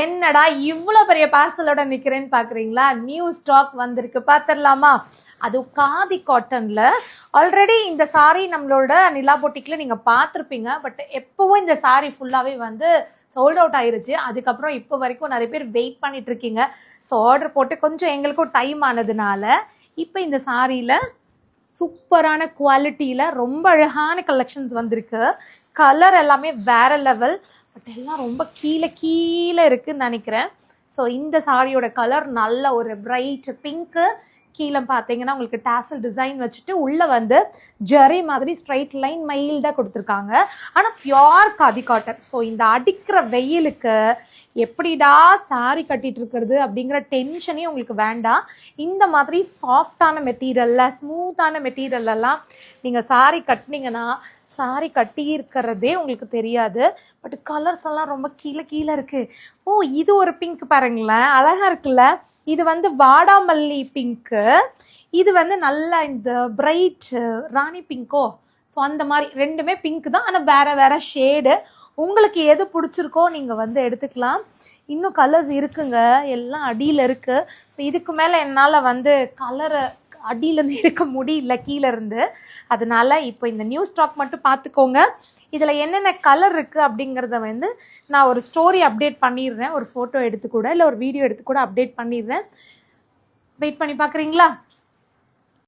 என்னடா இவ்வளோ பெரிய பார்சலோட நிற்கிறேன்னு பார்க்குறீங்களா? நியூ ஸ்டாக் வந்திருக்கு, பார்த்துடலாமா? அது காதி காட்டனில். ஆல்ரெடி இந்த சாரீ நம்மளோட நிலா பொட்டிக்கில் நீங்கள் பார்த்துருப்பீங்க. பட் எப்போவும் இந்த சாரீ ஃபுல்லாகவே வந்து சோல்ட் அவுட் ஆயிருச்சு. அதுக்கப்புறம் இப்போ வரைக்கும் நிறைய பேர் வெயிட் பண்ணிட்டு இருக்கீங்க. ஸோ ஆர்டர் போட்டு கொஞ்சம் எங்களுக்கும் டைம் ஆனதுனால இப்போ இந்த சாரியில் சூப்பரான குவாலிட்டியில் ரொம்ப அழகான கலெக்ஷன்ஸ் வந்திருக்கு. கலர் எல்லாமே வேற லெவல். பட் எல்லாம் ரொம்ப கீழே கீழே இருக்குன்னு நினைக்கிறேன். ஸோ இந்த சாரியோட கலர் நல்ல ஒரு பிரைட் பிங்க்கு. கீழே பார்த்தீங்கன்னா உங்களுக்கு டாசல் டிசைன் வச்சுட்டு உள்ளே வந்து ஜெரி மாதிரி ஸ்ட்ரைட் லைன் மைல்டாக கொடுத்துருக்காங்க. ஆனால் பியோர் காதி காட்டன். ஸோ இந்த அடிக்கிற வெயிலுக்கு எப்படிடா சாரி கட்டிட்டு இருக்கிறது அப்படிங்கிற டென்ஷனே உங்களுக்கு வேண்டாம். இந்த மாதிரி சாஃப்டான மெட்டீரியல்ல ஸ்மூத்தான மெட்டீரியல்லாம் நீங்கள் சாரி கட்டினீங்கன்னா சாரி கட்டி இருக்கிறதே உங்களுக்கு தெரியாது. பட் கலர்ஸ் எல்லாம் ரொம்ப கீழே கீழே இருக்கு. ஓ, இது ஒரு பிங்க் பாருங்களேன், அழகா இருக்குல்ல. இது வந்து வாடாமல்லி பிங்க்கு. இது வந்து நல்லா இந்த பிரைட் ராணி பிங்கோ. ஸோ அந்த மாதிரி ரெண்டுமே பிங்க் தான், ஆனால் வேற வேற ஷேடு. உங்களுக்கு எது பிடிச்சிருக்கோ நீங்கள் வந்து எடுத்துக்கலாம். இன்னும் கலர்ஸ் இருக்குங்க, எல்லாம் அடியில் இருக்கு. ஸோ இதுக்கு மேலே என்னால் வந்து கலரை அடியிலேருந்து எடுக்க முடியல கீழே இருந்து. அதனால இப்போ இந்த நியூ ஸ்டாக் மட்டும் பார்த்துக்கோங்க. இதில் என்னென்ன கலர் இருக்குது அப்படிங்கிறத வந்து நான் ஒரு ஸ்டோரி அப்டேட் பண்ணிடுறேன். ஒரு ஃபோட்டோ எடுத்து கூட இல்லை ஒரு வீடியோ எடுத்து கூட அப்டேட் பண்ணிடுறேன். வெயிட் பண்ணி பார்க்குறீங்களா?